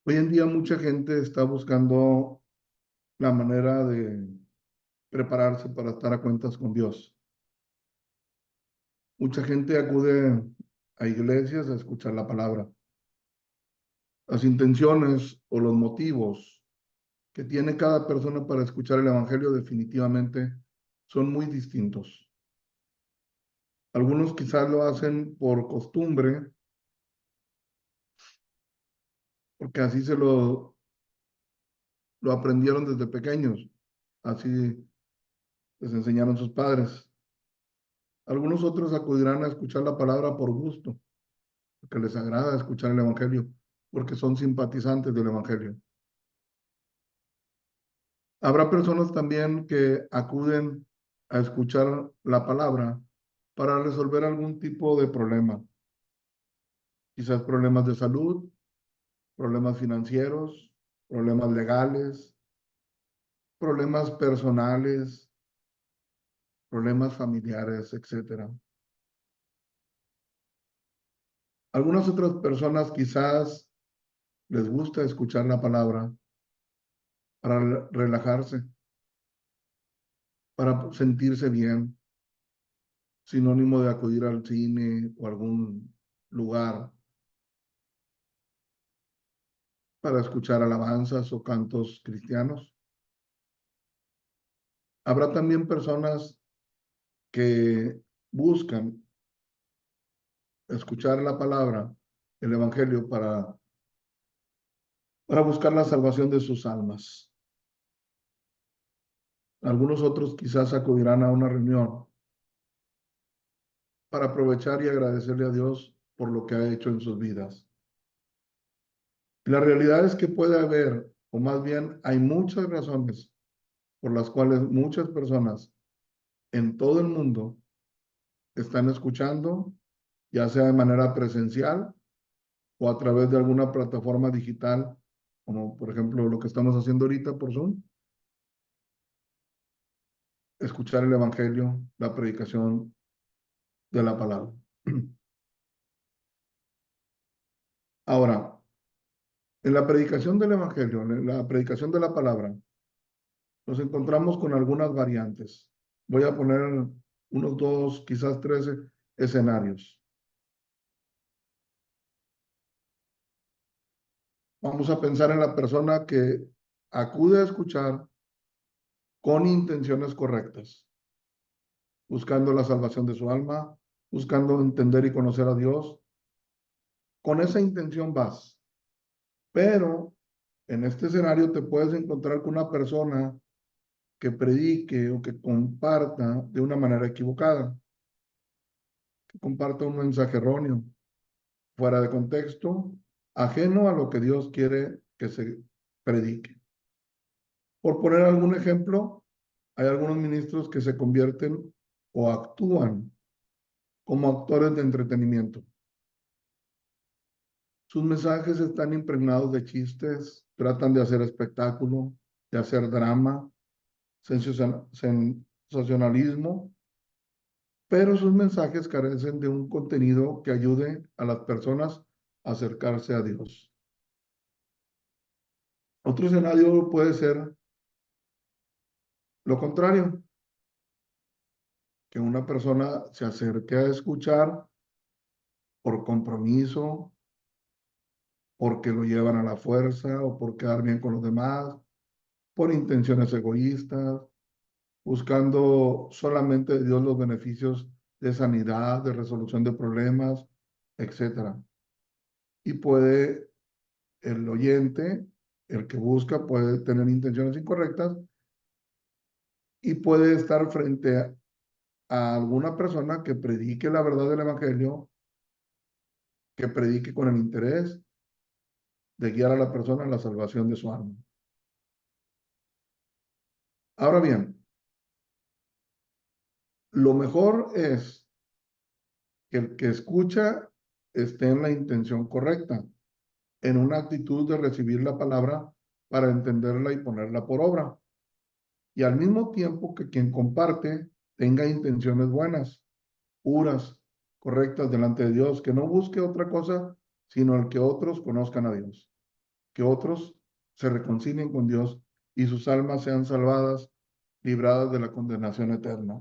Hoy en día mucha gente está buscando la manera de prepararse para estar a cuentas con Dios. Mucha gente acude a iglesias a escuchar la palabra. Las intenciones o los motivos que tiene cada persona para escuchar el evangelio definitivamente son muy distintos. Algunos quizás lo hacen por costumbre, porque así lo aprendieron desde pequeños, así les enseñaron sus padres. Algunos otros acudirán a escuchar la palabra por gusto, porque les agrada escuchar el evangelio, porque son simpatizantes del evangelio. Habrá personas también que acuden a escuchar la palabra para resolver algún tipo de problema, quizás problemas de salud, problemas financieros, problemas legales, problemas personales, problemas familiares, etcétera. Algunas otras personas quizás les gusta escuchar la palabra para relajarse, para sentirse bien, sinónimo de acudir al cine o algún lugar para escuchar alabanzas o cantos cristianos. Habrá también personas que buscan escuchar la palabra, el evangelio, para buscar la salvación de sus almas. Algunos otros quizás acudirán a una reunión para aprovechar y agradecerle a Dios por lo que ha hecho en sus vidas. La realidad es que puede haber, o más bien hay muchas razones por las cuales muchas personas en todo el mundo están escuchando, ya sea de manera presencial o a través de alguna plataforma digital, como por ejemplo lo que estamos haciendo ahorita por Zoom, escuchar el evangelio, la predicación de la palabra. Ahora, en la predicación del evangelio, en la predicación de la palabra, nos encontramos con algunas variantes. Voy a poner unos dos, quizás tres escenarios. Vamos a pensar en la persona que acude a escuchar con intenciones correctas, buscando la salvación de su alma, buscando entender y conocer a Dios. Con esa intención vas. Pero en este escenario te puedes encontrar con una persona que predique o que comparta de una manera equivocada, que comparta un mensaje erróneo, fuera de contexto, ajeno a lo que Dios quiere que se predique. Por poner algún ejemplo, hay algunos ministros que se convierten o actúan como actores de entretenimiento. Sus mensajes están impregnados de chistes, tratan de hacer espectáculo, de hacer drama, sensacionalismo, pero sus mensajes carecen de un contenido que ayude a las personas a acercarse a Dios. Otro escenario puede ser lo contrario, que una persona se acerque a escuchar por compromiso, porque lo llevan a la fuerza o por quedar bien con los demás, por intenciones egoístas, buscando solamente de Dios los beneficios de sanidad, de resolución de problemas, etcétera. Y puede el oyente, el que busca, puede tener intenciones incorrectas y puede estar frente a alguna persona que predique la verdad del evangelio, que predique con el interés de guiar a la persona a la salvación de su alma. Ahora bien, lo mejor es que el que escucha esté en la intención correcta, en una actitud de recibir la palabra para entenderla y ponerla por obra. Y al mismo tiempo que quien comparte tenga intenciones buenas, puras, correctas delante de Dios, que no busque otra cosa, sino el que otros conozcan a Dios. que otros se reconcilien con Dios y sus almas sean salvadas, libradas de la condenación eterna.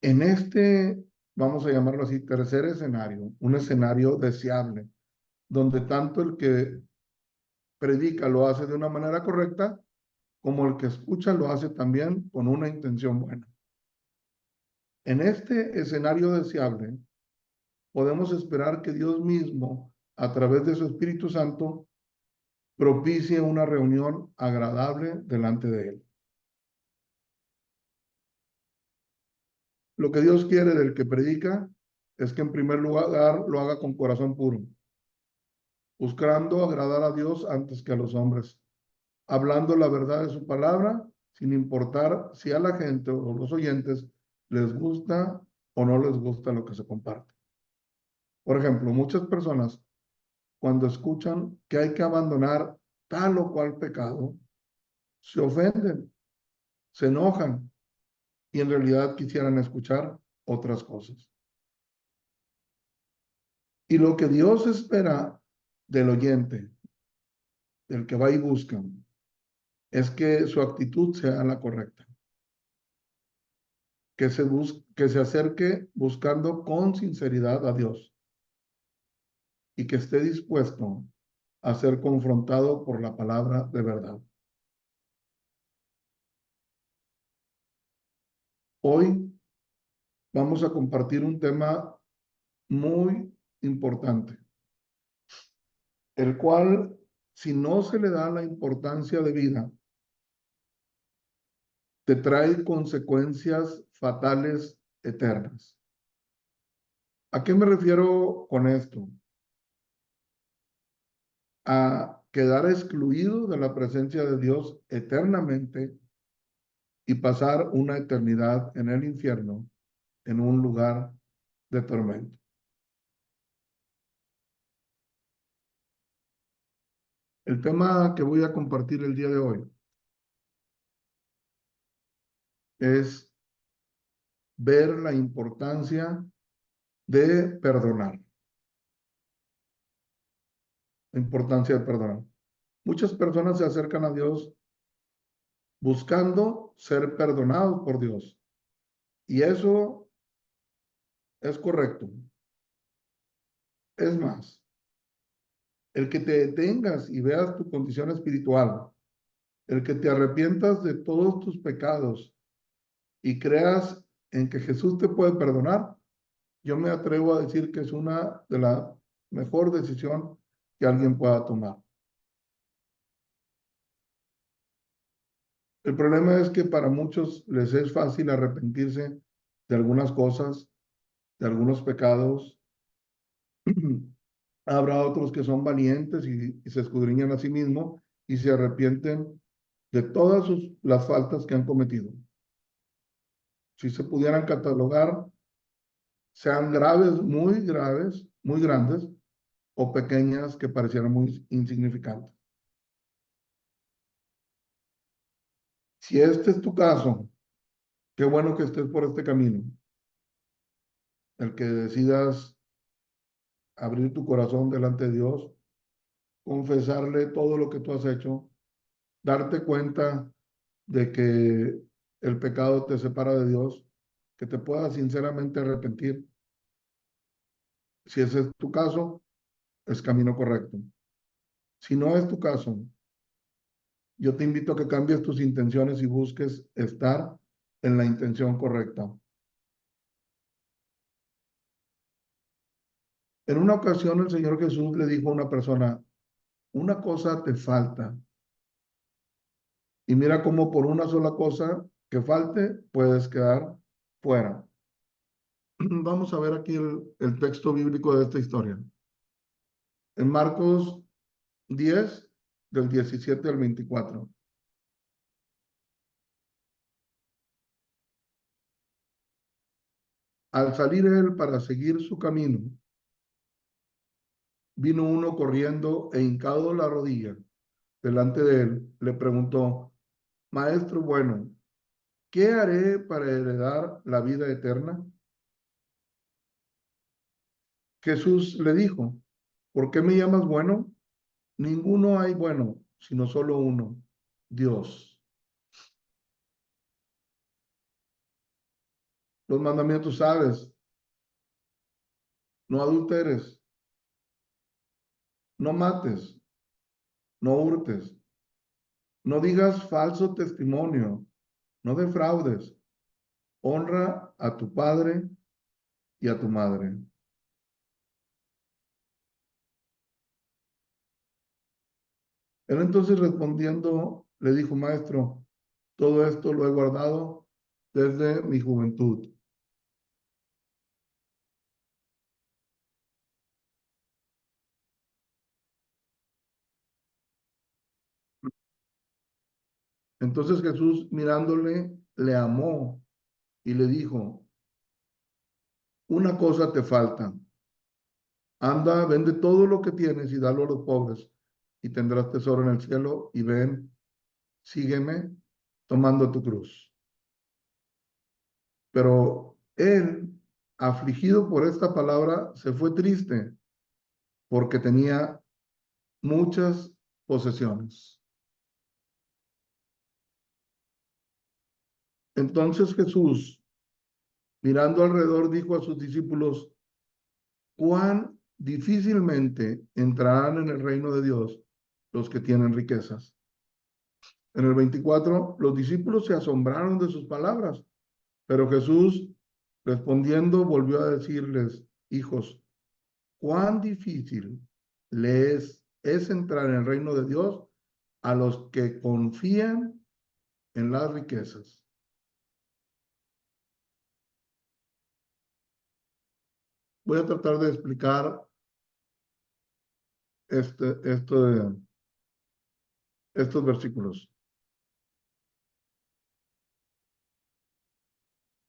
En este, vamos a llamarlo así, tercer escenario, un escenario deseable, donde tanto el que predica lo hace de una manera correcta, como el que escucha lo hace también con una intención buena. En este escenario deseable, podemos esperar que Dios mismo, a través de su Espíritu Santo, propicie una reunión agradable delante de Él. Lo que Dios quiere del que predica es que en primer lugar lo haga con corazón puro, buscando agradar a Dios antes que a los hombres, hablando la verdad de su palabra, sin importar si a la gente o los oyentes les gusta o no les gusta lo que se comparte. Por ejemplo, muchas personas cuando escuchan que hay que abandonar tal o cual pecado, se ofenden, se enojan y en realidad quisieran escuchar otras cosas. Y lo que Dios espera del oyente, del que va y busca, es que su actitud sea la correcta, que se acerque buscando con sinceridad a Dios y que esté dispuesto a ser confrontado por la palabra de verdad. Hoy vamos a compartir un tema muy importante, el cual, si no se le da la importancia de vida, te trae consecuencias fatales eternas. ¿A qué me refiero con esto? A quedar excluido de la presencia de Dios eternamente y pasar una eternidad en el infierno, en un lugar de tormento. El tema que voy a compartir el día de hoy es ver la importancia de perdonar. La importancia de perdonar. Muchas personas se acercan a Dios buscando ser perdonados por Dios. Y eso es correcto. Es más, el que te detengas y veas tu condición espiritual, el que te arrepientas de todos tus pecados y creas en que Jesús te puede perdonar, yo me atrevo a decir que es una de las mejor decisión que alguien pueda tomar. El problema es que para muchos les es fácil arrepentirse de algunas cosas, de algunos pecados. Habrá otros que son valientes y se escudriñan a sí mismos y se arrepienten de todas las faltas que han cometido. Si se pudieran catalogar, sean graves, muy grandes, o pequeñas que parecieran muy insignificantes. Si este es tu caso, qué bueno que estés por este camino, el que decidas abrir tu corazón delante de Dios, confesarle todo lo que tú has hecho, darte cuenta de que el pecado te separa de Dios, que te puedas sinceramente arrepentir. Si ese es tu caso, es camino correcto. Si no es tu caso, yo te invito a que cambies tus intenciones y busques estar en la intención correcta. En una ocasión el Señor Jesús le dijo a una persona, una cosa te falta. Y mira cómo por una sola cosa que falte puedes quedar fuera. Vamos a ver aquí el texto bíblico de esta historia. En Marcos 10, del 17 al 24. Al salir él para seguir su camino, vino uno corriendo e hincado la rodilla delante de él, le preguntó, Maestro bueno, ¿qué haré para heredar la vida eterna? Jesús le dijo, ¿Por qué me llamas bueno? Ninguno hay bueno, sino solo uno, Dios. Los mandamientos sabes, no adulteres, no mates, no hurtes, no digas falso testimonio, no defraudes, honra a tu padre y a tu madre. Él entonces respondiendo le dijo, maestro, todo esto lo he guardado desde mi juventud. Entonces Jesús mirándole, le amó y le dijo, una cosa te falta. Anda, vende todo lo que tienes y dalo a los pobres y tendrás tesoro en el cielo y ven, sígueme tomando tu cruz. Pero él, afligido por esta palabra, se fue triste porque tenía muchas posesiones. Entonces Jesús, mirando alrededor, dijo a sus discípulos, cuán difícilmente entrarán en el reino de Dios los que tienen riquezas. En el 24, los discípulos se asombraron de sus palabras, pero Jesús, respondiendo, volvió a decirles, hijos, cuán difícil es entrar en el reino de Dios a los que confían en las riquezas. Voy a tratar de explicar estos versículos.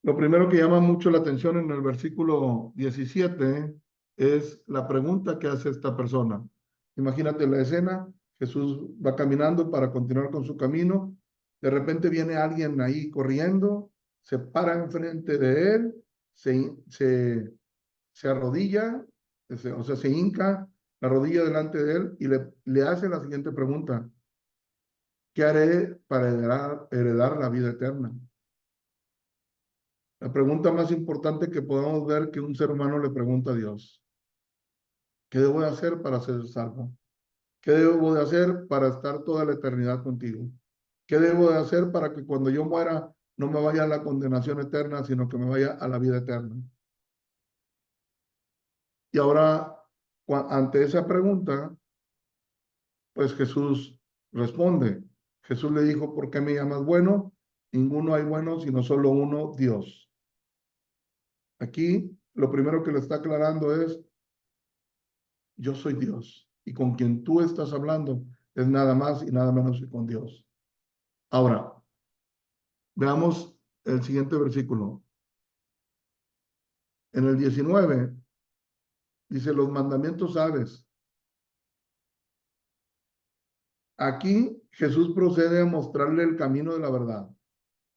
Lo primero que llama mucho la atención en el versículo 17 es la pregunta que hace esta persona. Imagínate la escena, Jesús va caminando para continuar con su camino, de repente viene alguien ahí corriendo, se para enfrente de él, se arrodilla, o sea, se hinca la rodilla delante de él y le hace la siguiente pregunta, ¿qué haré para heredar la vida eterna? La pregunta más importante que podamos ver que un ser humano le pregunta a Dios. ¿Qué debo de hacer para ser salvo? ¿Qué debo de hacer para estar toda la eternidad contigo? ¿Qué debo de hacer para que cuando yo muera no me vaya a la condenación eterna, sino que me vaya a la vida eterna? Y ahora, ante esa pregunta, pues Jesús responde. Jesús le dijo, ¿por qué me llamas bueno? Ninguno hay bueno, sino solo uno, Dios. Aquí lo primero que le está aclarando es, yo soy Dios y con quien tú estás hablando es nada más y nada menos que con Dios. Ahora, veamos el siguiente versículo. En el 19 dice, los mandamientos sabes. Aquí Jesús procede a mostrarle el camino de la verdad.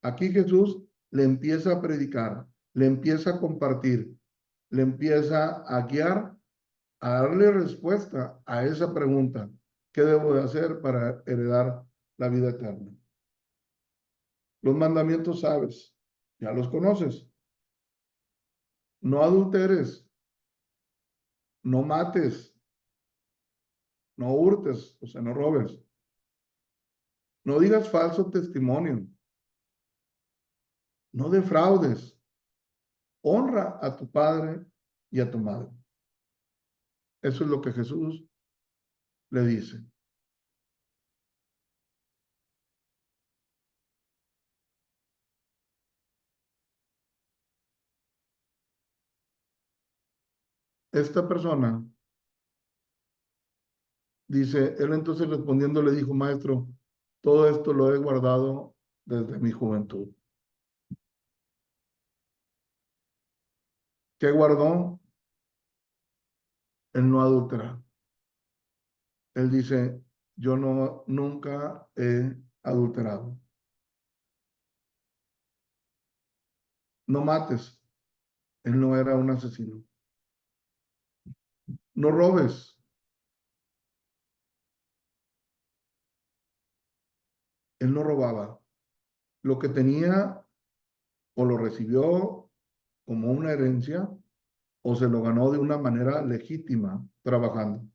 Aquí Jesús le empieza a predicar, le empieza a compartir, le empieza a guiar, a darle respuesta a esa pregunta. ¿Qué debo de hacer para heredar la vida eterna? Los mandamientos sabes, ya los conoces. No adulteres, no mates, no hurtes, o sea, no robes. No digas falso testimonio, no defraudes. Honra a tu padre y a tu madre. Eso es lo que Jesús le dice. Esta persona dice, él entonces respondiendo le dijo, maestro, todo esto lo he guardado desde mi juventud. ¿Qué guardó? El no adulterar. Él dice, yo no, nunca he adulterado. No mates. Él no era un asesino. No robes. Él no robaba. Lo que tenía o lo recibió como una herencia o se lo ganó de una manera legítima trabajando.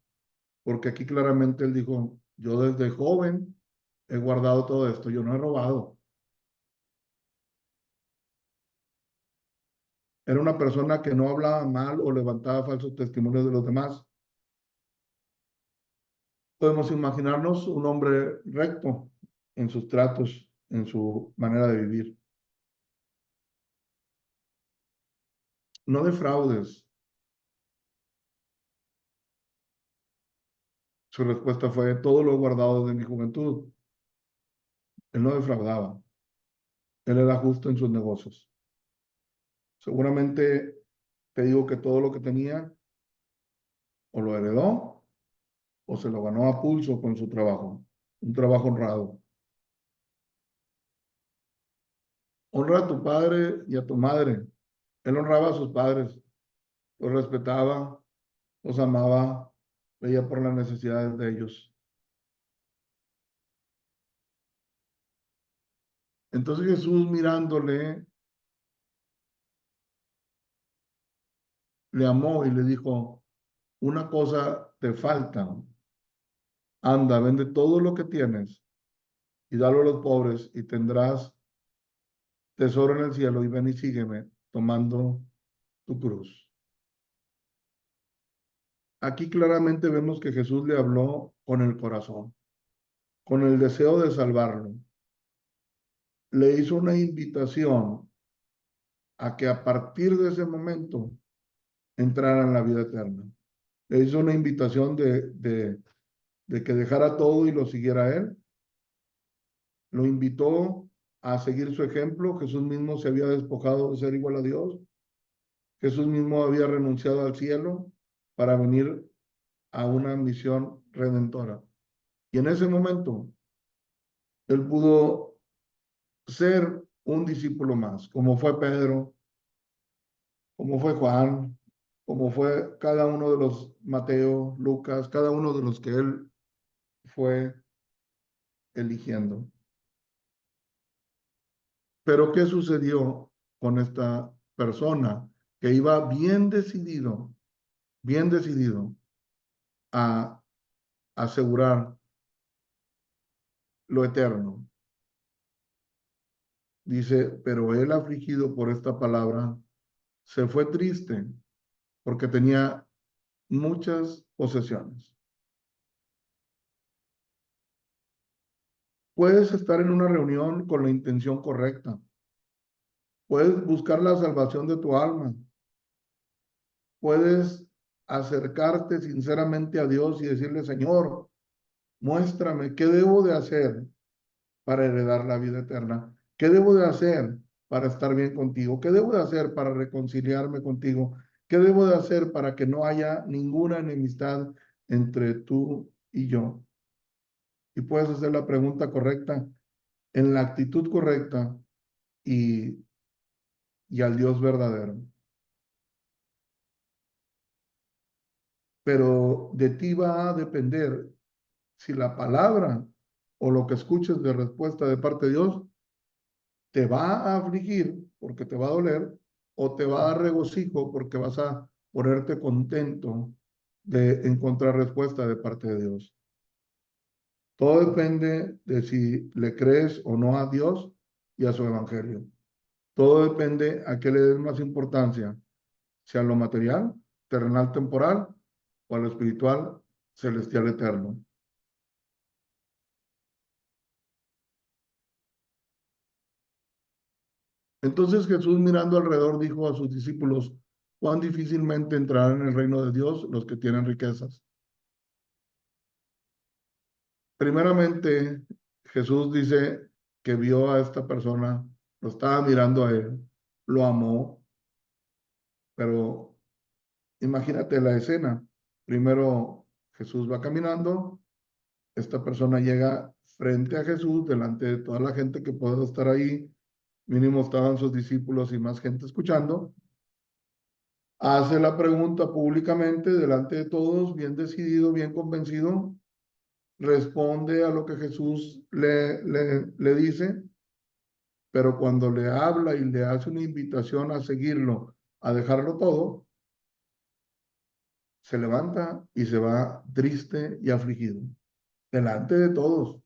Porque aquí claramente él dijo, yo desde joven he guardado todo esto, yo no he robado. Era una persona que no hablaba mal o levantaba falsos testimonios de los demás. Podemos imaginarnos un hombre recto en sus tratos, en su manera de vivir. No defraudes. Su respuesta fue, todo lo he guardado de mi juventud. Él no defraudaba. Él era justo en sus negocios. Seguramente te digo que todo lo que tenía o lo heredó o se lo ganó a pulso con su trabajo. Un trabajo honrado. Honra a tu padre y a tu madre. Él honraba a sus padres, los respetaba, los amaba, veía por las necesidades de ellos. Entonces Jesús mirándole, le amó y le dijo, una cosa te falta, anda, vende todo lo que tienes y dalo a los pobres y tendrás tesoro en el cielo y ven y sígueme tomando tu cruz. Aquí claramente vemos que Jesús le habló con el corazón, con el deseo de salvarlo. Le hizo una invitación a que a partir de ese momento entrara en la vida eterna. Le hizo una invitación de que dejara todo y lo siguiera a él. Lo invitó a seguir su ejemplo. Jesús mismo se había despojado de ser igual a Dios. Jesús mismo había renunciado al cielo para venir a una misión redentora. Y en ese momento, él pudo ser un discípulo más, como fue Pedro, como fue Juan, como fue cada uno de los Mateo, Lucas, cada uno de los que él fue eligiendo. Pero ¿qué sucedió con esta persona que iba bien decidido a asegurar lo eterno? Dice, pero él afligido por esta palabra, se fue triste porque tenía muchas posesiones. Puedes estar en una reunión con la intención correcta. Puedes buscar la salvación de tu alma. Puedes acercarte sinceramente a Dios y decirle, Señor, muéstrame qué debo de hacer para heredar la vida eterna. ¿Qué debo de hacer para estar bien contigo? ¿Qué debo de hacer para reconciliarme contigo? ¿Qué debo de hacer para que no haya ninguna enemistad entre tú y yo? Y puedes hacer la pregunta correcta en la actitud correcta y, y al Dios verdadero. Pero de ti va a depender si la palabra o lo que escuches de respuesta de parte de Dios te va a afligir porque te va a doler o te va a dar regocijo porque vas a ponerte contento de encontrar respuesta de parte de Dios. Todo depende de si le crees o no a Dios y a su evangelio. Todo depende a qué le des más importancia, si a lo material, terrenal, temporal o a lo espiritual, celestial, eterno. Entonces Jesús mirando alrededor dijo a sus discípulos, cuán difícilmente entrarán en el reino de Dios los que tienen riquezas. Primeramente, Jesús dice que vio a esta persona, lo estaba mirando a él, lo amó, pero imagínate la escena. Primero Jesús va caminando, esta persona llega frente a Jesús, delante de toda la gente que puede estar ahí, mínimo estaban sus discípulos y más gente escuchando, hace la pregunta públicamente delante de todos, bien decidido, bien convencido, responde a lo que Jesús le dice, pero cuando le habla y le hace una invitación a seguirlo, a dejarlo todo, se levanta y se va triste y afligido, delante de todos,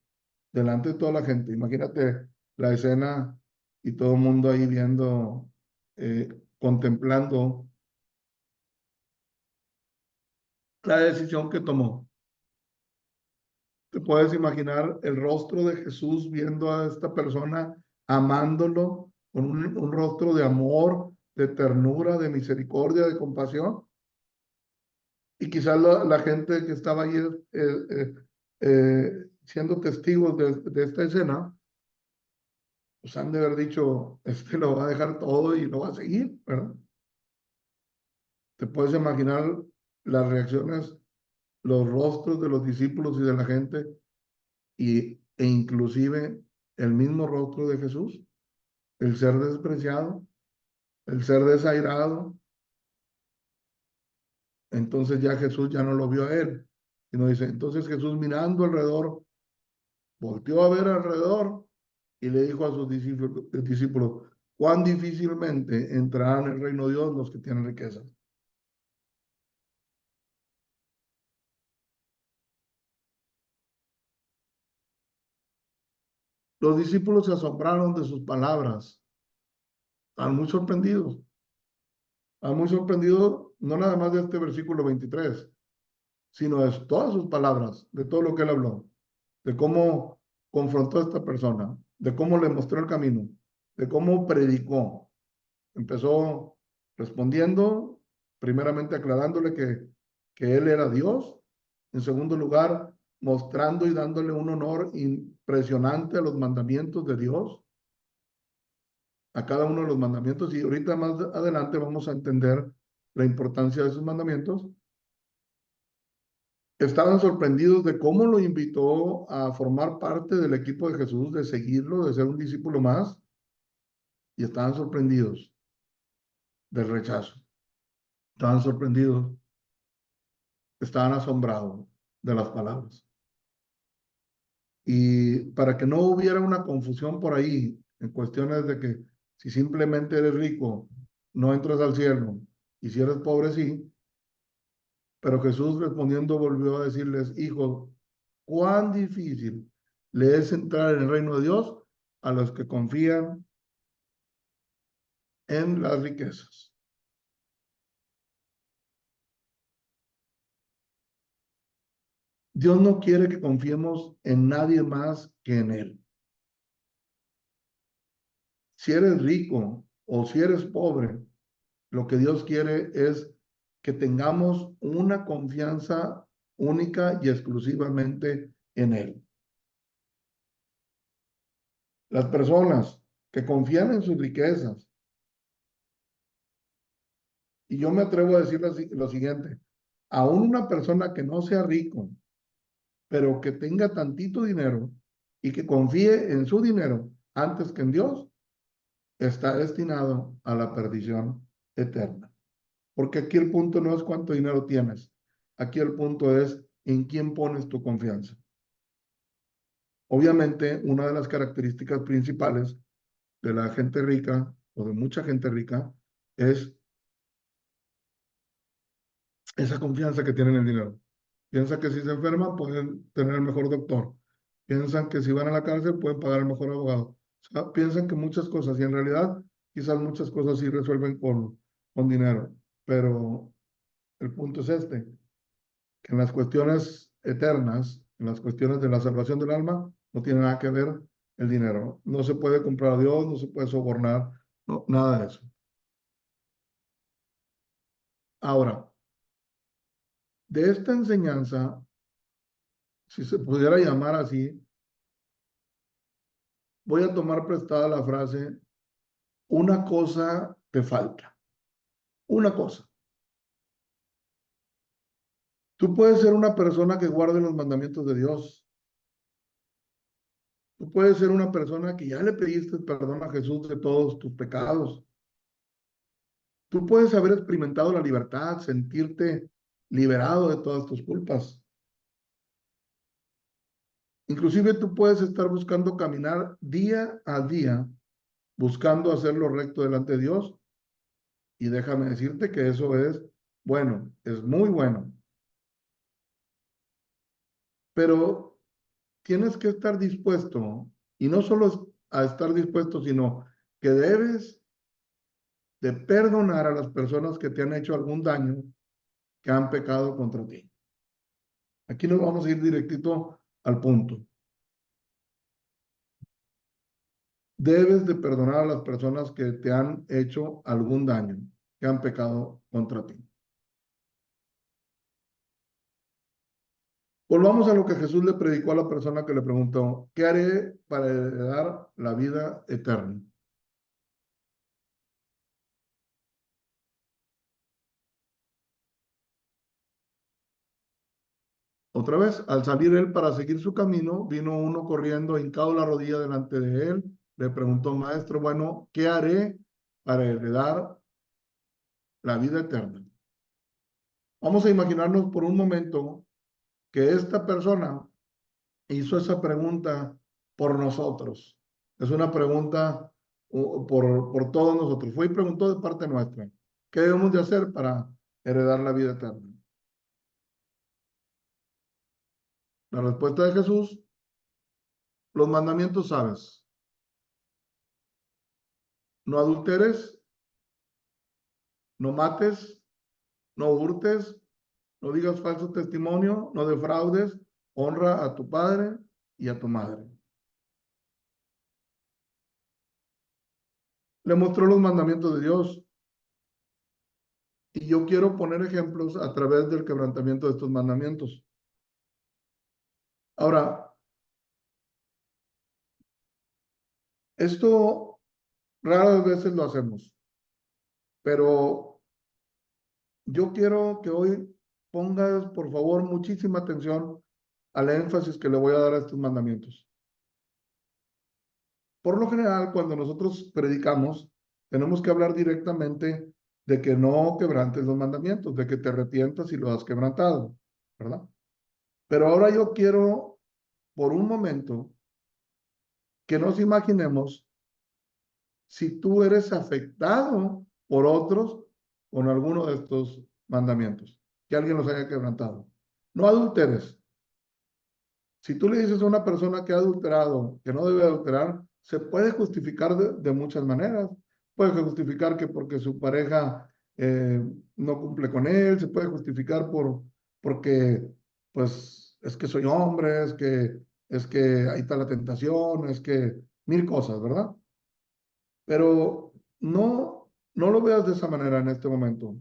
delante de toda la gente. Imagínate la escena y todo el mundo ahí viendo, contemplando la decisión que tomó. Te puedes imaginar el rostro de Jesús viendo a esta persona, amándolo con un rostro de amor, de ternura, de misericordia, de compasión. Y quizás la gente que estaba ahí siendo testigos de esta escena, pues han de haber dicho, este lo va a dejar todo y lo va a seguir, ¿verdad? Te puedes imaginar las reacciones, los rostros de los discípulos y de la gente e inclusive el mismo rostro de Jesús, el ser despreciado, el ser desairado. Entonces ya Jesús ya no lo vio a él, sino dice, entonces Jesús mirando alrededor, volteó a ver alrededor y le dijo a sus discípulos, cuán difícilmente entrarán en el reino de Dios los que tienen riquezas. Los discípulos se asombraron de sus palabras, estaban muy sorprendidos, estaban muy sorprendidos no nada más de este versículo 23, sino de todas sus palabras, de todo lo que él habló, de cómo confrontó a esta persona, de cómo le mostró el camino, de cómo predicó. Empezó respondiendo, primeramente aclarándole que él era Dios, en segundo lugar, mostrando y dándole un honor impresionante a los mandamientos de Dios, a cada uno de los mandamientos, y ahorita más adelante vamos a entender la importancia de esos mandamientos. Estaban sorprendidos de cómo lo invitó a formar parte del equipo de Jesús, de seguirlo, de ser un discípulo más, y estaban sorprendidos del rechazo. Estaban sorprendidos, estaban asombrados de las palabras. Y para que no hubiera una confusión por ahí en cuestiones de que si simplemente eres rico, no entras al cielo, y si eres pobre, sí. Pero Jesús respondiendo volvió a decirles, hijos, cuán difícil le es entrar en el reino de Dios a los que confían en las riquezas. Dios no quiere que confiemos en nadie más que en Él. Si eres rico o si eres pobre, lo que Dios quiere es que tengamos una confianza única y exclusivamente en Él. Las personas que confían en sus riquezas, y yo me atrevo a decir lo siguiente, aún una persona que no sea rico, pero que tenga tantito dinero y que confíe en su dinero antes que en Dios, está destinado a la perdición eterna. Porque aquí el punto no es cuánto dinero tienes, aquí el punto es en quién pones tu confianza. Obviamente, una de las características principales de la gente rica o de mucha gente rica es esa confianza que tienen en el dinero. Piensan que si se enferman pueden tener el mejor doctor. Piensan que si van a la cárcel pueden pagar el mejor abogado. O sea, piensan que muchas cosas, y en realidad quizás muchas cosas sí resuelven con dinero. Pero el punto es este, que en las cuestiones eternas, en las cuestiones de la salvación del alma, no tiene nada que ver el dinero. No se puede comprar a Dios, no se puede sobornar, no, nada de eso. Ahora, de esta enseñanza, si se pudiera llamar así, voy a tomar prestada la frase, una cosa te falta, una cosa. Tú puedes ser una persona que guarde los mandamientos de Dios. Tú puedes ser una persona que ya le pediste perdón a Jesús de todos tus pecados. Tú puedes haber experimentado la libertad, sentirte liberado de todas tus culpas. Inclusive tú puedes estar buscando caminar día a día, buscando hacer lo recto delante de Dios. Y déjame decirte que eso es bueno, es muy bueno. Pero tienes que estar dispuesto, y no solo a estar dispuesto, sino que debes de perdonar a las personas que te han hecho algún daño, que han pecado contra ti. Aquí nos vamos a ir directito al punto. Debes de perdonar a las personas que te han hecho algún daño, que han pecado contra ti. Volvamos a lo que Jesús le predicó a la persona que le preguntó, ¿qué haré para heredar la vida eterna? Otra vez, al salir él para seguir su camino, vino uno corriendo, hincado la rodilla delante de él, le preguntó, maestro, bueno, ¿qué haré para heredar la vida eterna? Vamos a imaginarnos por un momento que esta persona hizo esa pregunta por nosotros. Es una pregunta por todos nosotros. Fue y preguntó de parte nuestra, ¿qué debemos de hacer para heredar la vida eterna? La respuesta de Jesús, los mandamientos sabes, no adulteres, no mates, no hurtes, no digas falso testimonio, no defraudes, honra a tu padre y a tu madre. Le mostró los mandamientos de Dios y yo quiero poner ejemplos a través del quebrantamiento de estos mandamientos. Ahora, esto raras veces lo hacemos, pero yo quiero que hoy pongas, por favor, muchísima atención al énfasis que le voy a dar a estos mandamientos. Por lo general, cuando nosotros predicamos, tenemos que hablar directamente de que no quebrantes los mandamientos, de que te arrepientas si lo has quebrantado, ¿verdad? Pero ahora yo quiero, por un momento, que nos imaginemos si tú eres afectado por otros con alguno de estos mandamientos, que alguien los haya quebrantado. No adulteres. Si tú le dices a una persona que ha adulterado, que no debe adulterar, se puede justificar de muchas maneras. Puede justificar que porque su pareja no cumple con él, se puede justificar porque, pues, es que soy hombre, es que ahí está la tentación, es que mil cosas, ¿verdad? Pero no lo veas de esa manera en este momento.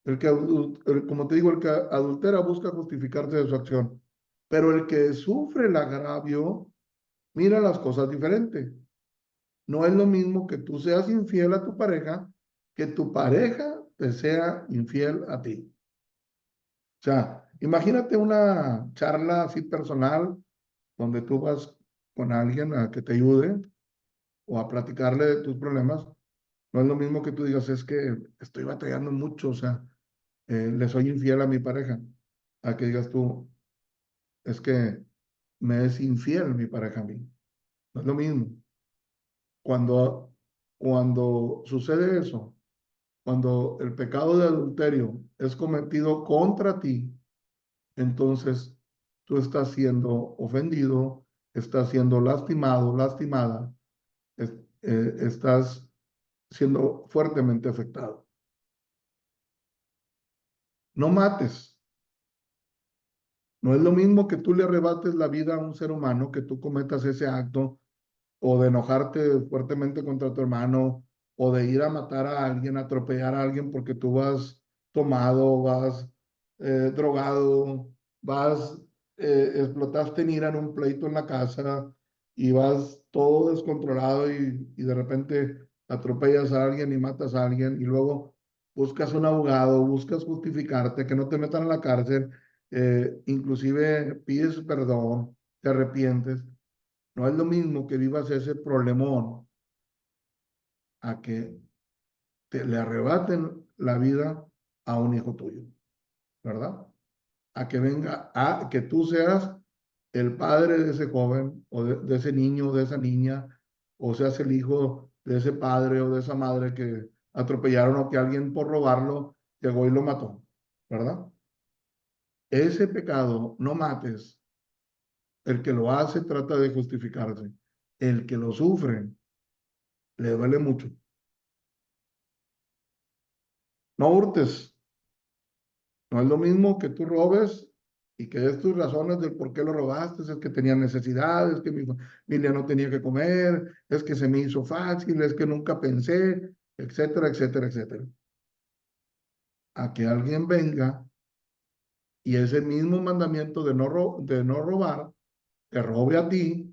Como te digo, el que adultera busca justificarse de su acción, pero el que sufre el agravio mira las cosas diferente. No es lo mismo que tú seas infiel a tu pareja que tu pareja te sea infiel a ti. O sea, imagínate una charla así personal donde tú vas con alguien a que te ayude o a platicarle de tus problemas. No es lo mismo que tú digas, es que estoy batallando mucho, o sea, le soy infiel a mi pareja, a que digas tú, es que me es infiel mi pareja a mí. No es lo mismo. Cuando, cuando sucede eso, cuando el pecado de adulterio es cometido contra ti, entonces tú estás siendo ofendido, estás siendo lastimado, lastimada, es- estás siendo fuertemente afectado. No mates. No es lo mismo que tú le arrebates la vida a un ser humano, que tú cometas ese acto, o de enojarte fuertemente contra tu hermano, o de ir a matar a alguien, atropellar a alguien porque tú vas tomado, vas drogado, vas, explotaste en ira en un pleito en la casa y vas todo descontrolado y de repente atropellas a alguien y matas a alguien y luego buscas un abogado, buscas justificarte, que no te metan a la cárcel, inclusive pides perdón, te arrepientes. No es lo mismo que vivas ese problemón a que te le arrebaten la vida a un hijo tuyo, ¿verdad? A que venga, a que tú seas el padre de ese joven o de ese niño o de esa niña, o seas el hijo de ese padre o de esa madre que atropellaron o que alguien por robarlo llegó y lo mató, ¿verdad? Ese pecado, no mates. El que lo hace trata de justificarse. El que lo sufre le duele mucho. No hurtes. No es lo mismo que tú robes y que des tus razones del por qué lo robaste. Es que tenía necesidades, que mi familia no tenía que comer, es que se me hizo fácil, es que nunca pensé, etcétera, etcétera, etcétera. A que alguien venga y ese mismo mandamiento de no robar te robe a ti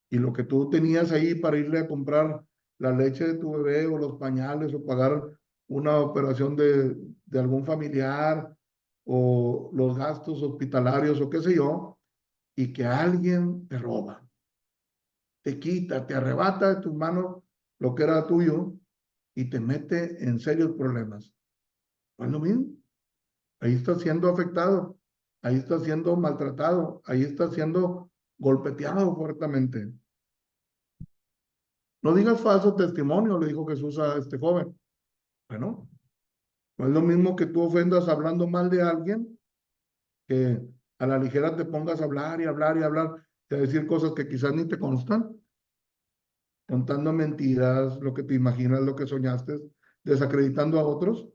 y lo que tú tenías ahí para irle a comprar la leche de tu bebé o los pañales o pagar una operación de algún familiar o los gastos hospitalarios o qué sé yo, y que alguien te roba, te quita, te arrebata de tus manos lo que era tuyo y te mete en serios problemas. No es lo mismo. Ahí está siendo afectado, ahí está siendo maltratado, ahí está siendo golpeteado fuertemente. No digas falso testimonio, le dijo Jesús a este joven. Bueno, no es lo mismo que tú ofendas hablando mal de alguien, que a la ligera te pongas a hablar y hablar y hablar, y a decir cosas que quizás ni te constan, contando mentiras, lo que te imaginas, lo que soñaste, desacreditando a otros.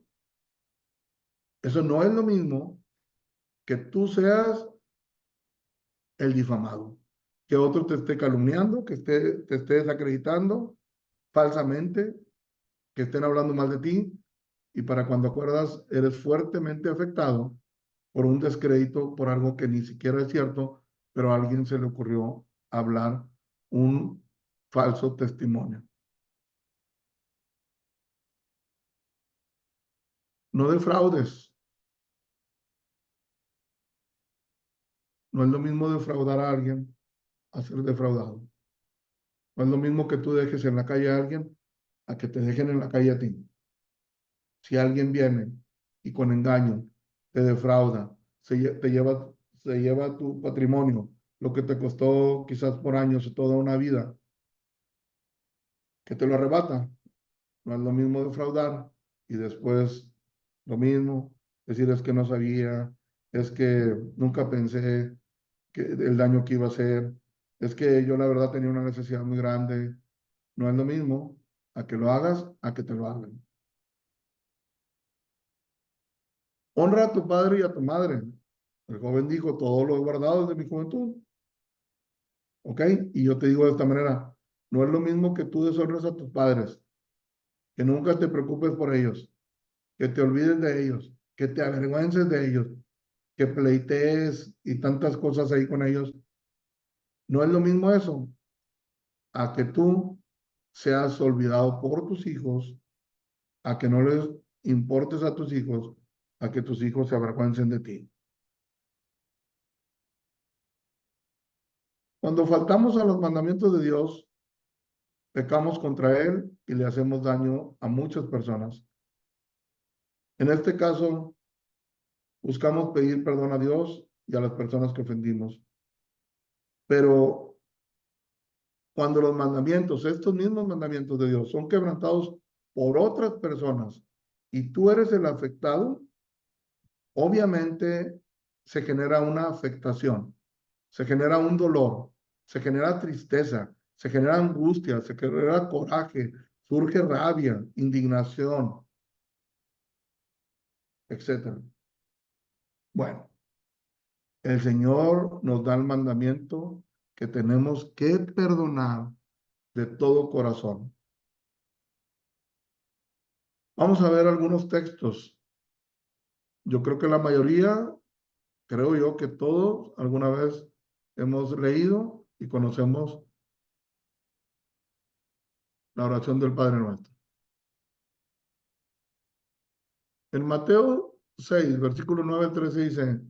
Eso no es lo mismo que tú seas el difamado, que otro te esté calumniando, te esté desacreditando falsamente, que estén hablando mal de ti, y para cuando acuerdas eres fuertemente afectado por un descrédito, por algo que ni siquiera es cierto, pero a alguien se le ocurrió hablar un falso testimonio. No defraudes. No es lo mismo defraudar a alguien a ser defraudado. No es lo mismo que tú dejes en la calle a alguien a que te dejen en la calle a ti. Si alguien viene y con engaño te defrauda, se lleva tu patrimonio, lo que te costó quizás por años o toda una vida, que te lo arrebata. No es lo mismo defraudar y después lo mismo, decir es que no sabía, es que nunca pensé que el daño que iba a hacer, es que yo la verdad tenía una necesidad muy grande. No es lo mismo a que lo hagas, a que te lo hagan. Honra a tu padre y a tu madre. El joven dijo, todo lo he guardado desde mi juventud. ¿Ok? Y yo te digo de esta manera, no es lo mismo que tú deshonres a tus padres, que nunca te preocupes por ellos, que te olvides de ellos, que te avergüences de ellos, que pleitees y tantas cosas ahí con ellos. No es lo mismo eso a que tú seas olvidado por tus hijos, a que no les importes a tus hijos, a que tus hijos se avergüencen de ti. Cuando faltamos a los mandamientos de Dios, pecamos contra Él y le hacemos daño a muchas personas. En este caso, buscamos pedir perdón a Dios y a las personas que ofendimos. Pero cuando los mandamientos, estos mismos mandamientos de Dios, son quebrantados por otras personas y tú eres el afectado, obviamente se genera una afectación, se genera un dolor, se genera tristeza, se genera angustia, se genera coraje, surge rabia, indignación, etcétera. Bueno, el Señor nos da el mandamiento que tenemos que perdonar de todo corazón. Vamos a ver algunos textos. Yo creo que la mayoría, creo yo que todos alguna vez hemos leído y conocemos la oración del Padre Nuestro. En Mateo 6, versículo 9 al 13 dice,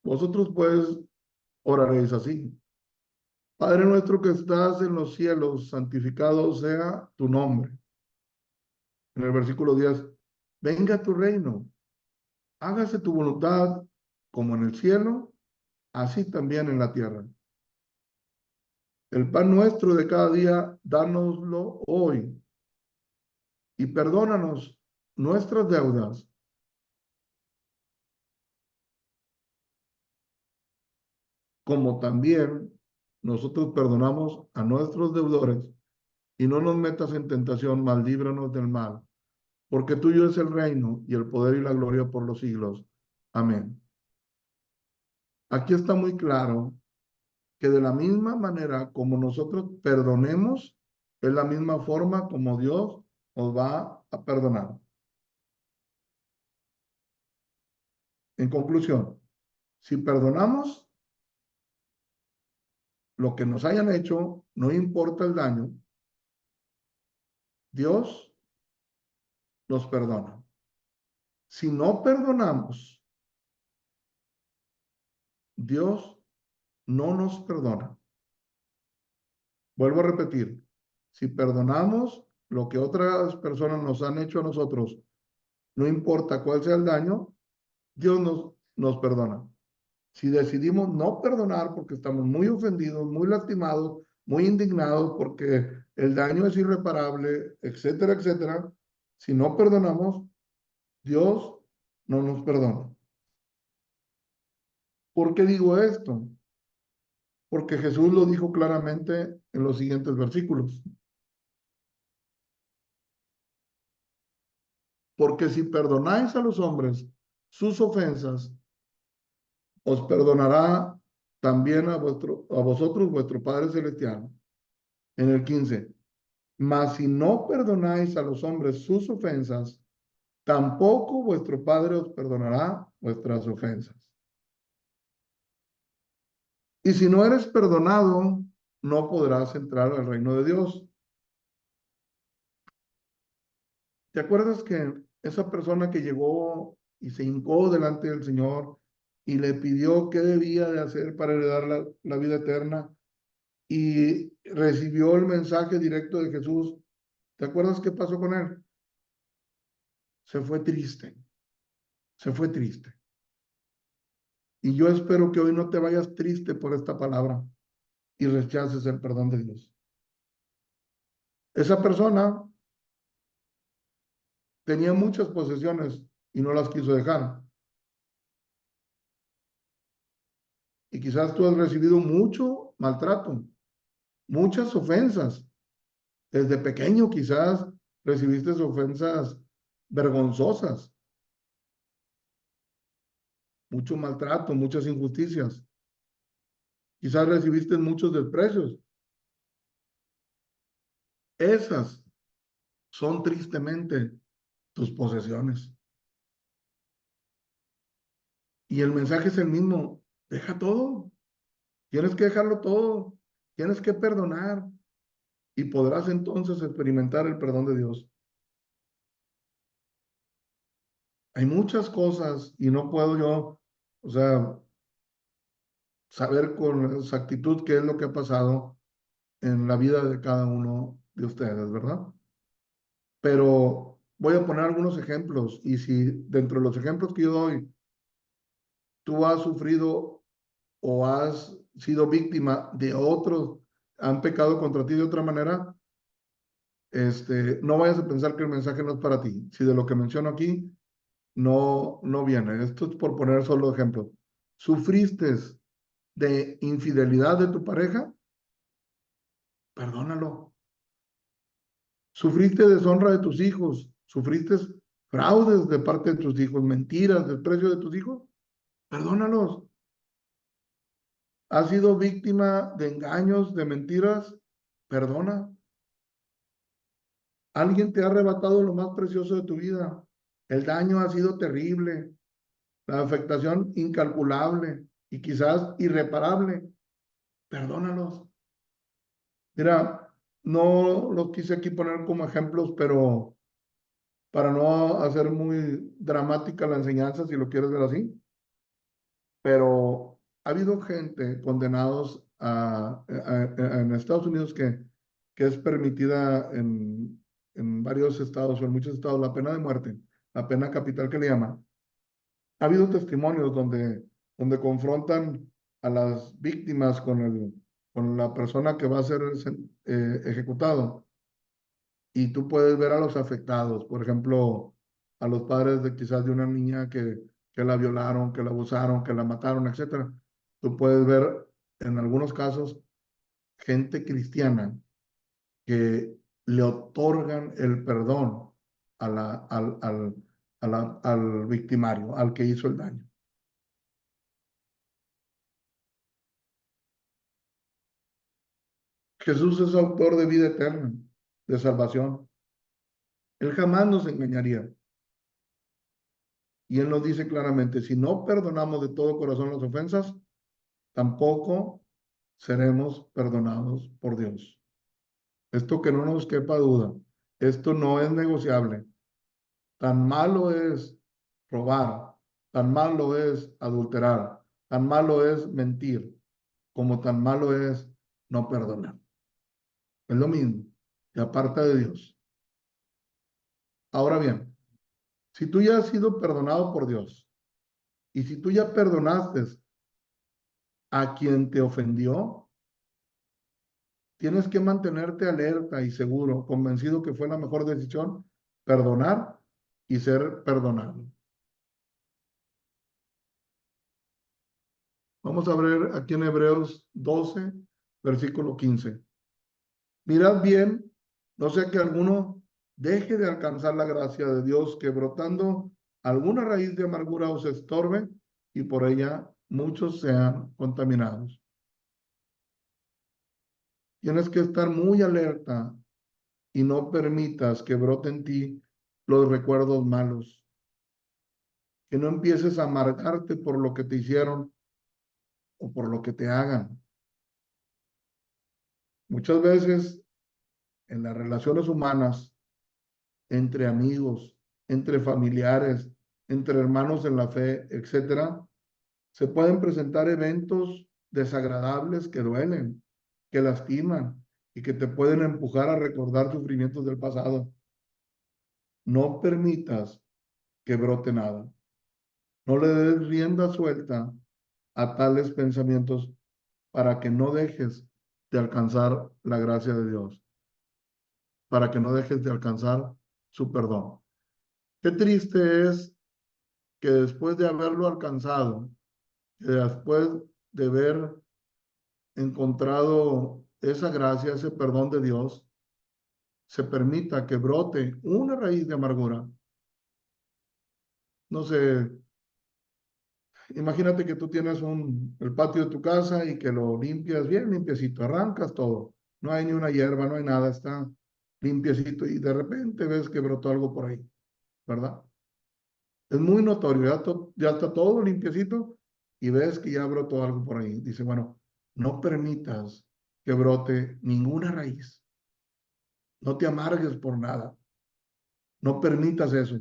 vosotros pues oraréis así. Padre nuestro que estás en los cielos, santificado sea tu nombre. En el versículo 10, venga tu reino, hágase tu voluntad como en el cielo, así también en la tierra. El pan nuestro de cada día, dánoslo hoy y perdónanos nuestras deudas, como también nosotros perdonamos a nuestros deudores, y no nos metas en tentación, mas líbranos del mal, porque tuyo es el reino y el poder y la gloria por los siglos. Amén. Aquí está muy claro que de la misma manera como nosotros perdonemos, es la misma forma como Dios nos va a perdonar. En conclusión, si perdonamos lo que nos hayan hecho, no importa el daño, Dios nos perdona. Si no perdonamos, Dios no nos perdona. Vuelvo a repetir, si perdonamos lo que otras personas nos han hecho a nosotros, no importa cuál sea el daño, Dios nos perdona. Si decidimos no perdonar porque estamos muy ofendidos, muy lastimados, muy indignados porque el daño es irreparable, etcétera, etcétera, si no perdonamos, Dios no nos perdona. ¿Por qué digo esto? Porque Jesús lo dijo claramente en los siguientes versículos. Porque si perdonáis a los hombres sus ofensas, os perdonará también a vosotros vuestro Padre Celestial. En el 15. Mas si no perdonáis a los hombres sus ofensas, tampoco vuestro Padre os perdonará vuestras ofensas. Y si no eres perdonado, no podrás entrar al reino de Dios. ¿Te acuerdas que esa persona que llegó y se hincó delante del Señor y le pidió qué debía de hacer para heredar la vida eterna y recibió el mensaje directo de Jesús? ¿Te acuerdas qué pasó con él? Se fue triste, se fue triste. Y yo espero que hoy no te vayas triste por esta palabra y rechaces el perdón de Dios. Esa persona tenía muchas posesiones y no las quiso dejar. Y quizás tú has recibido mucho maltrato, muchas ofensas. Desde pequeño quizás recibiste ofensas vergonzosas, mucho maltrato, muchas injusticias. Quizás recibiste muchos desprecios. Esas son tristemente tus posesiones. Y el mensaje es el mismo. Deja todo. Tienes que dejarlo todo. Tienes que perdonar. Y podrás entonces experimentar el perdón de Dios. Hay muchas cosas y no puedo yo, o sea, saber con exactitud qué es lo que ha pasado en la vida de cada uno de ustedes, ¿verdad? Pero voy a poner algunos ejemplos y si dentro de los ejemplos que yo doy, tú has sufrido o has sido víctima de otros, han pecado contra ti de otra manera, no vayas a pensar que el mensaje no es para ti. Si de lo que menciono aquí no viene. Esto es por poner solo ejemplo. ¿Sufriste de infidelidad de tu pareja? Perdónalo. ¿Sufriste deshonra de tus hijos? ¿Sufriste fraudes de parte de tus hijos? ¿Mentiras, desprecio de tus hijos? Perdónalos. ¿Has sido víctima de engaños, de mentiras? Perdona. Alguien te ha arrebatado lo más precioso de tu vida. El daño ha sido terrible, la afectación incalculable y quizás irreparable. Perdónalos. Mira, no los quise aquí poner como ejemplos, pero para no hacer muy dramática la enseñanza, si lo quieres ver así, pero ha habido gente condenados en Estados Unidos que es permitida en varios estados o en muchos estados la pena de muerte, la pena capital que le llaman. Ha habido testimonios donde confrontan a las víctimas con la persona que va a ser ejecutado. Y tú puedes ver a los afectados, por ejemplo, a los padres de quizás de una niña que la violaron, que la abusaron, que la mataron, etcétera. Tú puedes ver en algunos casos gente cristiana que le otorgan el perdón a al victimario, al que hizo el daño. Jesús es autor de vida eterna, de salvación. Él jamás nos engañaría. Y Él nos dice claramente, si no perdonamos de todo corazón las ofensas, tampoco seremos perdonados por Dios. Esto que no nos quepa duda, esto no es negociable. Tan malo es robar, tan malo es adulterar, tan malo es mentir, como tan malo es no perdonar. Es lo mismo, y aparte de Dios. Ahora bien, si tú ya has sido perdonado por Dios y si tú ya perdonaste a quien te ofendió, tienes que mantenerte alerta y seguro, convencido que fue la mejor decisión perdonar y ser perdonado. Vamos a ver aquí en Hebreos 12, versículo 15. Mirad bien, no sea que alguno deje de alcanzar la gracia de Dios, que brotando alguna raíz de amargura os estorbe y por ella muchos sean contaminados. Tienes que estar muy alerta y no permitas que broten en ti los recuerdos malos, que no empieces a amargarte por lo que te hicieron o por lo que te hagan. Muchas veces en las relaciones humanas, entre amigos, entre familiares, entre hermanos en la fe, etcétera, se pueden presentar eventos desagradables que duelen, que lastiman y que te pueden empujar a recordar sufrimientos del pasado. No permitas que brote nada. No le des rienda suelta a tales pensamientos para que no dejes de alcanzar la gracia de Dios, para que no dejes de alcanzar su perdón. Qué triste es que después de haberlo alcanzado, que después de haber encontrado esa gracia, ese perdón de Dios, se permita que brote una raíz de amargura. No sé, imagínate que tú tienes el patio de tu casa y que lo limpias bien limpiecito, arrancas todo. No hay ni una hierba, no hay nada, está limpiecito y de repente ves que brotó algo por ahí, ¿verdad? Es muy notorio, ya está todo limpiecito y ves que ya brotó algo por ahí. Dice, bueno, no permitas que brote ninguna raíz. No te amargues por nada. No permitas eso.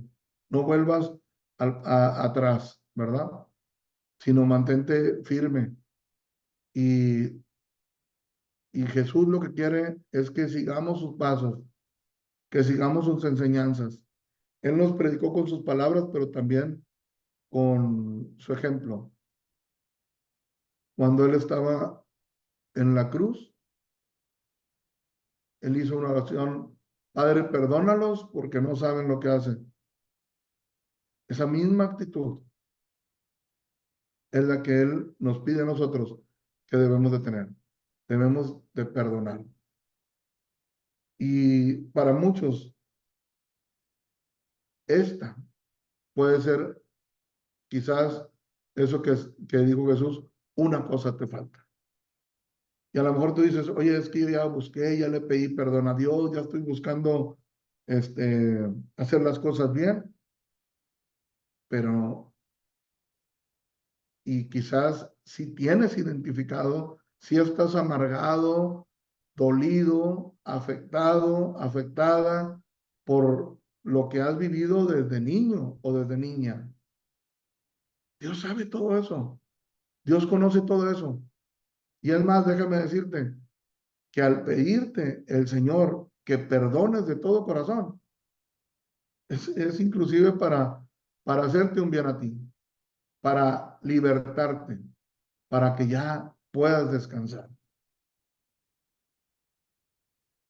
No vuelvas atrás, ¿verdad? Sino mantente firme. Y, y Jesús lo que quiere es que sigamos sus pasos, que sigamos sus enseñanzas. Él nos predicó con sus palabras, pero también con su ejemplo. Cuando él estaba en la cruz, él hizo una oración, Padre, perdónalos porque no saben lo que hacen. Esa misma actitud es la que él nos pide a nosotros que debemos de tener. Debemos de perdonar. Y para muchos, esta puede ser quizás eso que dijo Jesús, una cosa te falta. Y a lo mejor tú dices, oye, es que yo ya busqué, ya le pedí perdón a Dios, ya estoy buscando hacer las cosas bien, pero y quizás si tienes identificado, si estás amargado, dolido, afectado, afectada por lo que has vivido desde niño o desde niña. Dios sabe todo eso. Dios conoce todo eso. Y es más, déjame decirte que al pedirte el Señor que perdones de todo corazón, es inclusive para hacerte un bien a ti, para libertarte. para que ya puedas descansar.